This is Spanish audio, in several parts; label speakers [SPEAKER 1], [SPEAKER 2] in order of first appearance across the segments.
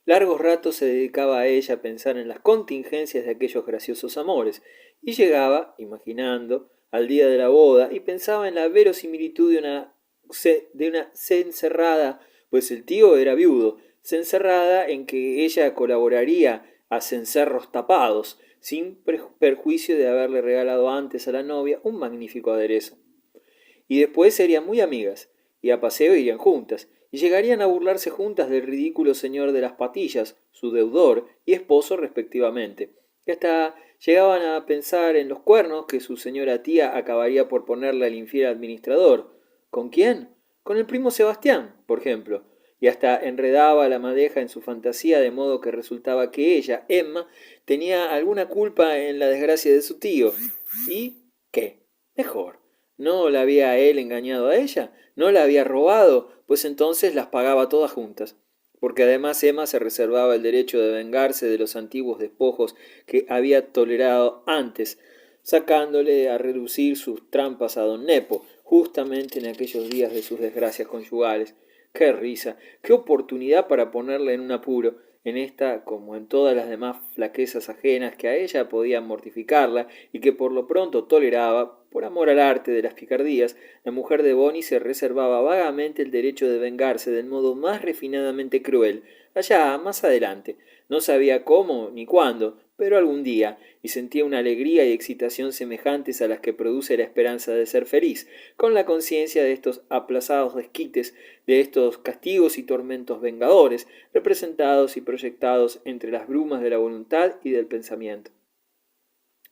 [SPEAKER 1] Largos ratos se dedicaba a ella a pensar en las contingencias de aquellos graciosos amores, y llegaba, imaginando, al día de la boda, y pensaba en la verosimilitud de una cencerrada, pues el tío era viudo, cencerrada en que ella colaboraría a cencerros tapados, sin perjuicio de haberle regalado antes a la novia un magnífico aderezo. Y después serían muy amigas, y a paseo irían juntas, y llegarían a burlarse juntas del ridículo señor de las patillas, su deudor y esposo respectivamente, y hasta llegaban a pensar en los cuernos que su señora tía acabaría por ponerle al infiel administrador. ¿Con quién? Con el primo Sebastián, por ejemplo, y hasta enredaba la madeja en su fantasía de modo que resultaba que ella, Emma, tenía alguna culpa en la desgracia de su tío. ¿Y qué? Mejor. ¿No la había él engañado a ella? ¿No la había robado? Pues entonces las pagaba todas juntas. Porque además Emma se reservaba el derecho de vengarse de los antiguos despojos que había tolerado antes, sacándole a relucir sus trampas a don Nepo, justamente en aquellos días de sus desgracias conyugales. ¡Qué risa! ¡Qué oportunidad para ponerla en un apuro! En esta, como en todas las demás flaquezas ajenas que a ella podían mortificarla y que por lo pronto toleraba, por amor al arte de las picardías, la mujer de Boni se reservaba vagamente el derecho de vengarse del modo más refinadamente cruel, allá más adelante. No sabía cómo ni cuándo, pero algún día, y sentía una alegría y excitación semejantes a las que produce la esperanza de ser feliz, con la conciencia de estos aplazados desquites, de estos castigos y tormentos vengadores, representados y proyectados entre las brumas de la voluntad y del pensamiento.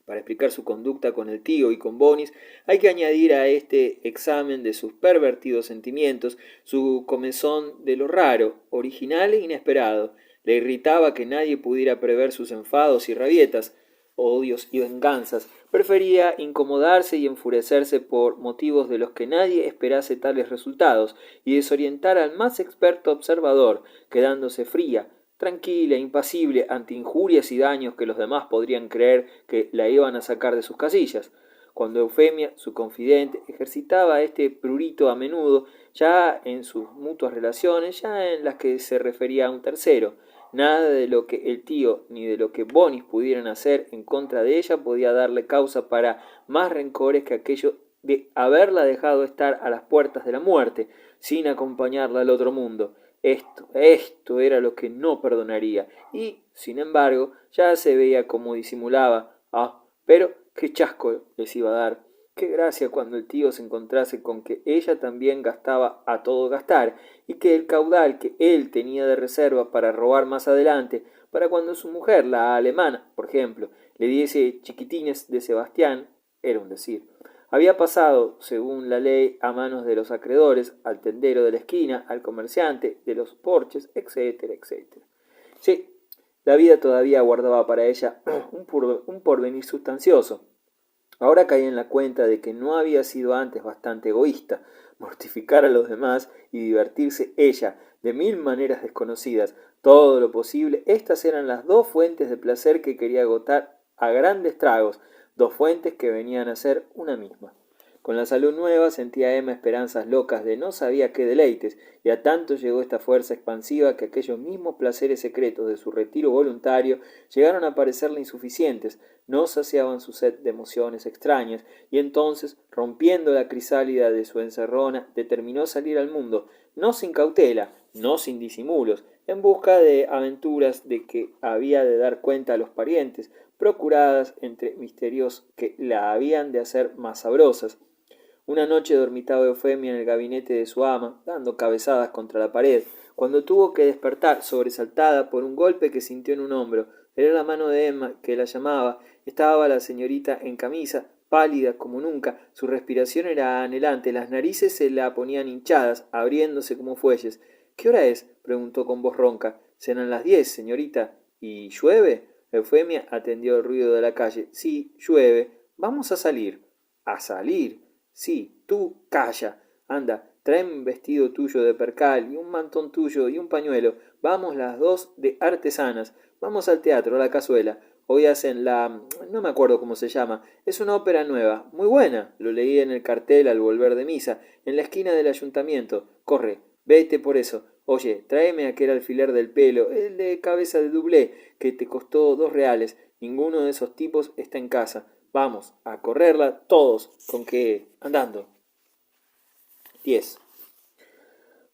[SPEAKER 1] Para explicar su conducta con el tío y con Bonis, hay que añadir a este examen de sus pervertidos sentimientos su comezón de lo raro, original e inesperado. Le irritaba que nadie pudiera prever sus enfados y rabietas, odios y venganzas. Prefería incomodarse y enfurecerse por motivos de los que nadie esperase tales resultados, y desorientar al más experto observador, quedándose fría, tranquila, impasible ante injurias y daños que los demás podrían creer que la iban a sacar de sus casillas. Cuando Eufemia, su confidente, ejercitaba este prurito a menudo, ya en sus mutuas relaciones, ya en las que se refería a un tercero, nada de lo que el tío ni de lo que Bonis pudieran hacer en contra de ella podía darle causa para más rencores que aquello de haberla dejado estar a las puertas de la muerte, sin acompañarla al otro mundo. Esto era lo que no perdonaría, y, sin embargo, ya se veía cómo disimulaba. Ah, pero qué chasco les iba a dar. Qué gracia cuando el tío se encontrase con que ella también gastaba a todo gastar, y que el caudal que él tenía de reserva para robar más adelante, para cuando su mujer, la alemana, por ejemplo, le diese chiquitines de Sebastián, era un decir. Había pasado, según la ley, a manos de los acreedores, al tendero de la esquina, al comerciante, de los porches, etcétera, etcétera. Sí, la vida todavía guardaba para ella un porvenir sustancioso. Ahora caía en la cuenta de que no había sido antes bastante egoísta, mortificar a los demás y divertirse ella de mil maneras desconocidas, todo lo posible. Estas eran las dos fuentes de placer que quería agotar a grandes tragos, dos fuentes que venían a ser una misma. Con la salud nueva sentía Emma esperanzas locas de no sabía qué deleites, y a tanto llegó esta fuerza expansiva que aquellos mismos placeres secretos de su retiro voluntario llegaron a parecerle insuficientes, no saciaban su sed de emociones extrañas, y entonces, rompiendo la crisálida de su encerrona, determinó salir al mundo, no sin cautela, no sin disimulos, en busca de aventuras de que había de dar cuenta a los parientes, procuradas entre misterios que la habían de hacer más sabrosas. Una noche dormitaba Eufemia en el gabinete de su ama, dando cabezadas contra la pared, cuando tuvo que despertar sobresaltada por un golpe que sintió en un hombro. Era la mano de Emma que la llamaba. Estaba la señorita en camisa, pálida como nunca, su respiración era anhelante, las narices se la ponían hinchadas, abriéndose como fuelles. ¿Qué hora es? Preguntó con voz ronca. Serán las 10, señorita. ¿Y llueve? Eufemia atendió el ruido de la calle. Sí, llueve. Vamos a salir. ¿A salir? Sí, tú calla. Anda, trae un vestido tuyo de percal y un mantón tuyo y un pañuelo. Vamos las dos de artesanas. Vamos al teatro, a la cazuela. Hoy hacen la... no me acuerdo cómo se llama. Es una ópera nueva. Muy buena. Lo leí en el cartel al volver de misa, en la esquina del ayuntamiento. Corre, vete por eso. Oye, tráeme aquel alfiler del pelo, el de cabeza de doblé, que te costó 2 reales. Ninguno de esos tipos está en casa. Vamos, a correrla todos, con que andando. 10.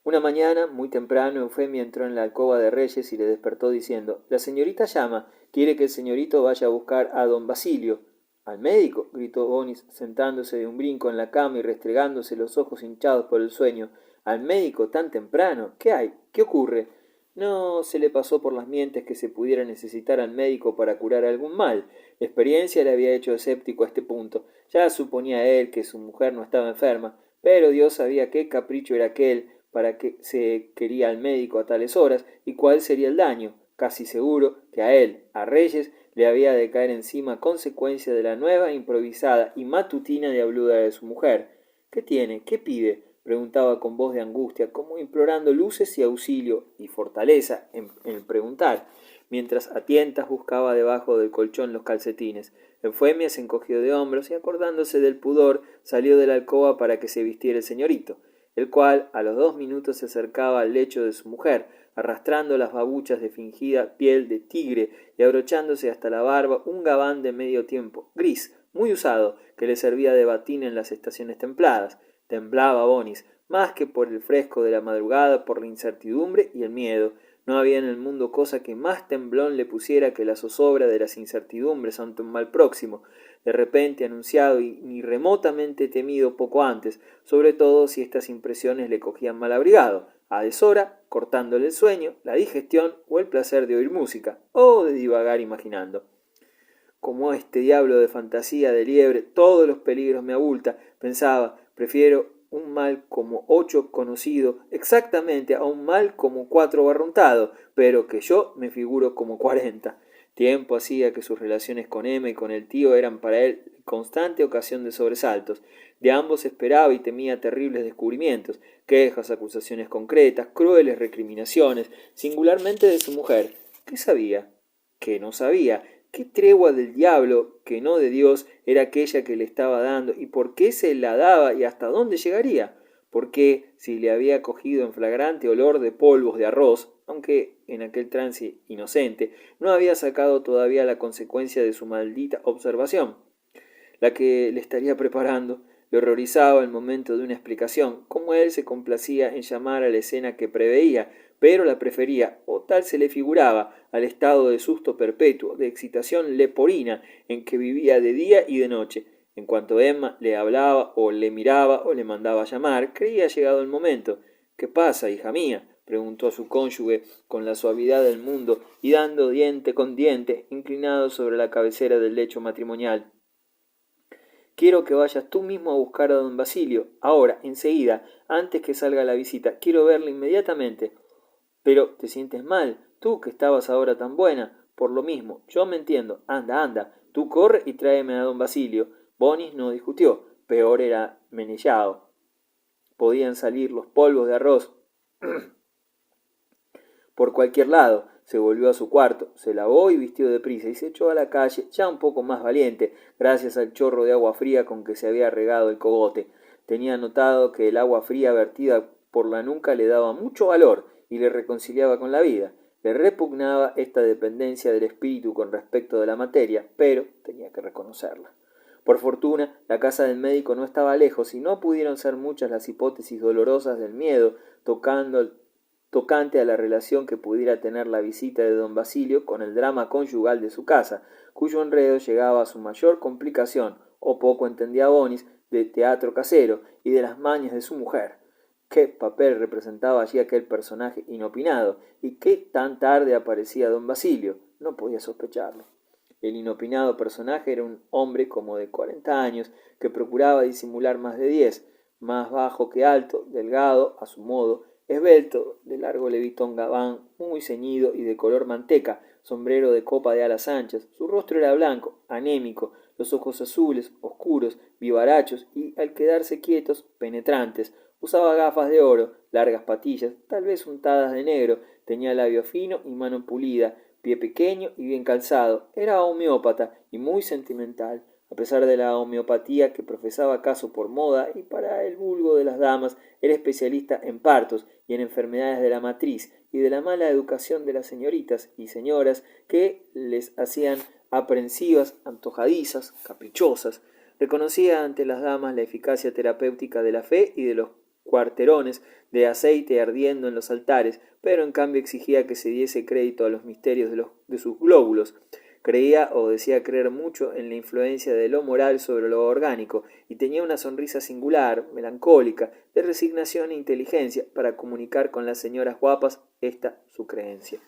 [SPEAKER 1] Una mañana, muy temprano, Eufemia entró en la alcoba de Reyes y le despertó diciendo: La señorita llama, quiere que el señorito vaya a buscar a don Basilio. ¿Al médico? Gritó Bonis, sentándose de un brinco en la cama y restregándose los ojos hinchados por el sueño. ¿Al médico tan temprano? ¿Qué hay? ¿Qué ocurre? No se le pasó por las mientes que se pudiera necesitar al médico para curar algún mal. La experiencia le había hecho escéptico a este punto. Ya suponía él que su mujer no estaba enferma, pero Dios sabía qué capricho era aquel, para qué se quería al médico a tales horas y cuál sería el daño. Casi seguro que a él, a Reyes, le había de caer encima a consecuencia de la nueva, improvisada y matutina diabluda de su mujer. ¿Qué tiene? ¿Qué pide? Preguntaba con voz de angustia, como implorando luces y auxilio y fortaleza en preguntar, mientras a tientas buscaba debajo del colchón los calcetines. Eufemia se encogió de hombros y, acordándose del pudor, salió de la alcoba para que se vistiera el señorito, el cual a los 2 minutos se acercaba al lecho de su mujer, arrastrando las babuchas de fingida piel de tigre y abrochándose hasta la barba un gabán de medio tiempo, gris, muy usado, que le servía de batín en las estaciones templadas. Temblaba Bonis, más que por el fresco de la madrugada, por la incertidumbre y el miedo. No había en el mundo cosa que más temblón le pusiera que la zozobra de las incertidumbres ante un mal próximo, de repente anunciado y ni remotamente temido poco antes, sobre todo si estas impresiones le cogían mal abrigado, a deshora, cortándole el sueño, la digestión o el placer de oír música, o de divagar imaginando. Como este diablo de fantasía de liebre todos los peligros me abulta, pensaba, prefiero un mal como 8 conocido exactamente a un mal como 4 barruntado, pero que yo me figuro como 40. Tiempo hacía que sus relaciones con Emma y con el tío eran para él constante ocasión de sobresaltos. De ambos esperaba y temía terribles descubrimientos, quejas, acusaciones concretas, crueles recriminaciones, singularmente de su mujer. ¿Qué sabía? ¿Qué no sabía? ¿Qué tregua del diablo, que no de Dios, era aquella que le estaba dando? ¿Y por qué se la daba y hasta dónde llegaría? ¿Por qué, si le había cogido en flagrante olor de polvos de arroz, aunque en aquel trance inocente, no había sacado todavía la consecuencia de su maldita observación? La que le estaría preparando le horrorizaba el momento de una explicación, como él se complacía en llamar a la escena que preveía, pero la prefería, o tal se le figuraba, al estado de susto perpetuo, de excitación leporina, en que vivía de día y de noche. En cuanto Emma le hablaba, o le miraba, o le mandaba llamar, creía llegado el momento. ¿Qué pasa, hija mía? Preguntó a su cónyuge con la suavidad del mundo y dando diente con diente, inclinado sobre la cabecera del lecho matrimonial. Quiero que vayas tú mismo a buscar a don Basilio, ahora, enseguida, antes que salga la visita. Quiero verle inmediatamente. Pero te sientes mal, tú que estabas ahora tan buena. Por lo mismo, yo me entiendo. Anda, anda, tú corre y tráeme a don Basilio. Bonis no discutió, peor era Menellao. Podían salir los polvos de arroz por cualquier lado. Se volvió a su cuarto, se lavó y vistió deprisa y se echó a la calle, ya un poco más valiente, gracias al chorro de agua fría con que se había regado el cogote. Tenía notado que el agua fría vertida por la nuca le daba mucho valor y le reconciliaba con la vida. Le repugnaba esta dependencia del espíritu con respecto de la materia, pero tenía que reconocerla. Por fortuna, la casa del médico no estaba lejos y no pudieron ser muchas las hipótesis dolorosas del miedo tocante a la relación que pudiera tener la visita de don Basilio con el drama conyugal de su casa, cuyo enredo llegaba a su mayor complicación, o poco entendía Bonis, de teatro casero y de las mañas de su mujer. ¿Qué papel representaba allí aquel personaje inopinado? ¿Y qué tan tarde aparecía don Basilio? No podía sospecharlo. El inopinado personaje era un hombre como de 40 años, que procuraba disimular más de 10, más bajo que alto, delgado, a su modo, esbelto, de largo levitón gabán, muy ceñido y de color manteca, sombrero de copa de alas anchas. Su rostro era blanco, anémico, los ojos azules, oscuros, vivarachos y, al quedarse quietos, penetrantes. Usaba gafas de oro, largas patillas, tal vez untadas de negro, tenía labio fino y mano pulida, pie pequeño y bien calzado. Era homeópata y muy sentimental. A pesar de la homeopatía que profesaba acaso por moda y para el vulgo de las damas, era especialista en partos y en enfermedades de la matriz y de la mala educación de las señoritas y señoras que les hacían aprensivas, antojadizas, caprichosas. Reconocía ante las damas la eficacia terapéutica de la fe y de los cuarterones de aceite ardiendo en los altares, pero en cambio exigía que se diese crédito a los misterios de sus glóbulos. Creía o decía creer mucho en la influencia de lo moral sobre lo orgánico y tenía una sonrisa singular, melancólica, de resignación e inteligencia para comunicar con las señoras guapas esta su creencia.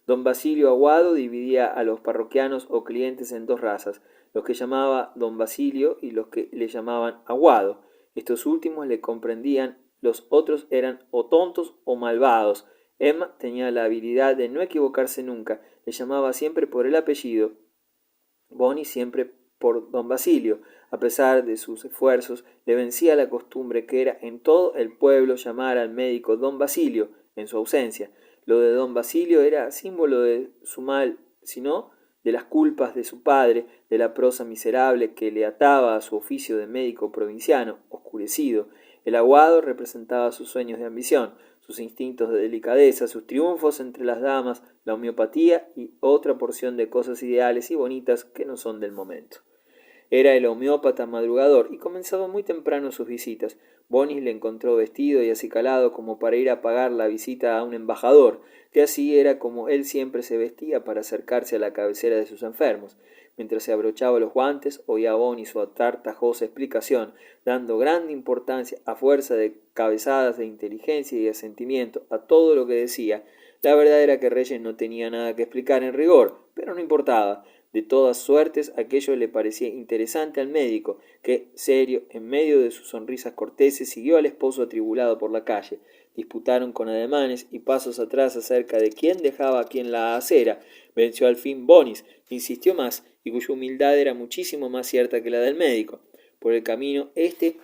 [SPEAKER 1] Don Basilio Aguado dividía a los parroquianos o clientes en dos razas, los que llamaba don Basilio y los que le llamaban Aguado. Estos últimos le comprendían, los otros eran o tontos o malvados. Emma tenía la habilidad de no equivocarse nunca, le llamaba siempre por el apellido, Boni siempre por don Basilio. A pesar de sus esfuerzos, le vencía la costumbre que era en todo el pueblo llamar al médico don Basilio, en su ausencia. Lo de don Basilio era símbolo de su mal, sino de las culpas de su padre, de la prosa miserable que le ataba a su oficio de médico provinciano, oscurecido. El aguado representaba sus sueños de ambición, sus instintos de delicadeza, sus triunfos entre las damas, la homeopatía y otra porción de cosas ideales y bonitas que no son del momento. Era el homeópata madrugador y comenzaba muy temprano sus visitas. Bonis le encontró vestido y acicalado como para ir a pagar la visita a un embajador, que así era como él siempre se vestía para acercarse a la cabecera de sus enfermos. Mientras se abrochaba los guantes, oía Bonis su atartajosa explicación, dando grande importancia, a fuerza de cabezadas de inteligencia y de sentimiento, a todo lo que decía. La verdad era que Reyes no tenía nada que explicar en rigor, pero no importaba. De todas suertes, aquello le parecía interesante al médico, que, serio, en medio de sus sonrisas corteses, siguió al esposo atribulado por la calle. Disputaron con ademanes y pasos atrás acerca de quién dejaba a quién la acera. Venció al fin Bonis, que insistió más, y cuya humildad era muchísimo más cierta que la del médico. Por el camino, éste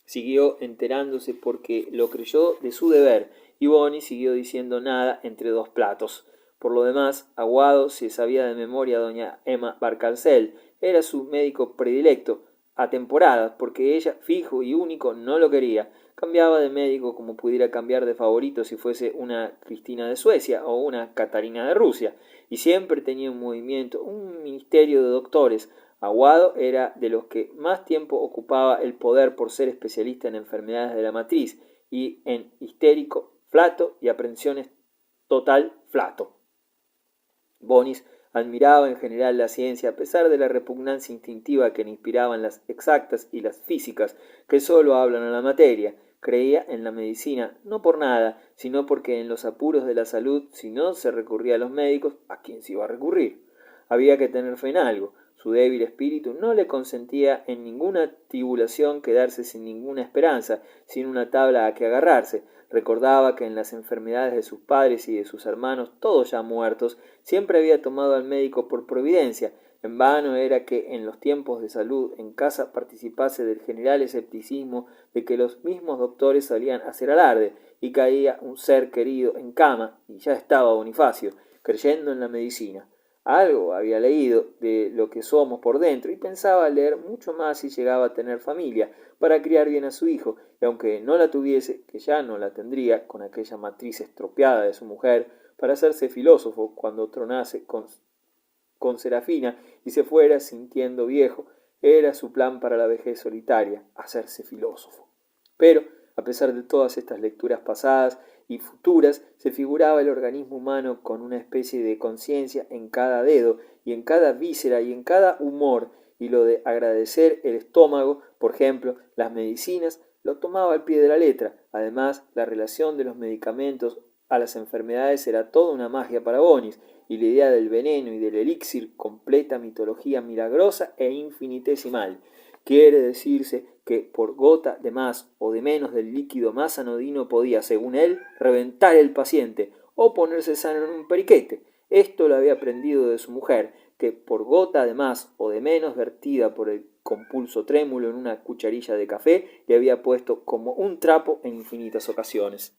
[SPEAKER 1] siguió enterándose porque lo creyó de su deber, y Bonis siguió diciendo nada entre dos platos. Por lo demás, Aguado se sabía de memoria a doña Emma Barcarcel, era su médico predilecto, a temporadas, porque ella, fijo y único, no lo quería. Cambiaba de médico como pudiera cambiar de favorito si fuese una Cristina de Suecia o una Catarina de Rusia, y siempre tenía un movimiento, un ministerio de doctores. Aguado era de los que más tiempo ocupaba el poder por ser especialista en enfermedades de la matriz y en histérico, flato y aprensiones total flato. Bonis admiraba en general la ciencia a pesar de la repugnancia instintiva que le inspiraban las exactas y las físicas, que sólo hablan a la materia. Creía en la medicina, no por nada, sino porque en los apuros de la salud, si no se recurría a los médicos, ¿a quién se iba a recurrir? Había que tener fe en algo. Su débil espíritu no le consentía en ninguna tribulación quedarse sin ninguna esperanza, sin una tabla a que agarrarse. Recordaba que en las enfermedades de sus padres y de sus hermanos, todos ya muertos, siempre había tomado al médico por providencia. En vano era que en los tiempos de salud en casa participase del general escepticismo de que los mismos doctores solían hacer alarde, y caía un ser querido en cama, y ya estaba Bonifacio, creyendo en la medicina. Algo había leído de lo que somos por dentro y pensaba leer mucho más si llegaba a tener familia para criar bien a su hijo, y aunque no la tuviese, que ya no la tendría con aquella matriz estropeada de su mujer, para hacerse filósofo cuando tronase con Serafina y se fuera sintiendo viejo, era su plan para la vejez solitaria, hacerse filósofo. Pero, a pesar de todas estas lecturas pasadas y futuras, se figuraba el organismo humano con una especie de conciencia en cada dedo y en cada víscera y en cada humor, y lo de agradecer el estómago, por ejemplo, las medicinas, lo tomaba al pie de la letra. Además, la relación de los medicamentos a las enfermedades era toda una magia para Bonis, y la idea del veneno y del elixir, completa mitología milagrosa e infinitesimal. Quiere decirse que por gota de más o de menos del líquido más anodino podía, según él, reventar el paciente o ponerse sano en un periquete. Esto lo había aprendido de su mujer, que por gota de más o de menos vertida por el compulso trémulo en una cucharilla de café le había puesto como un trapo en infinitas ocasiones.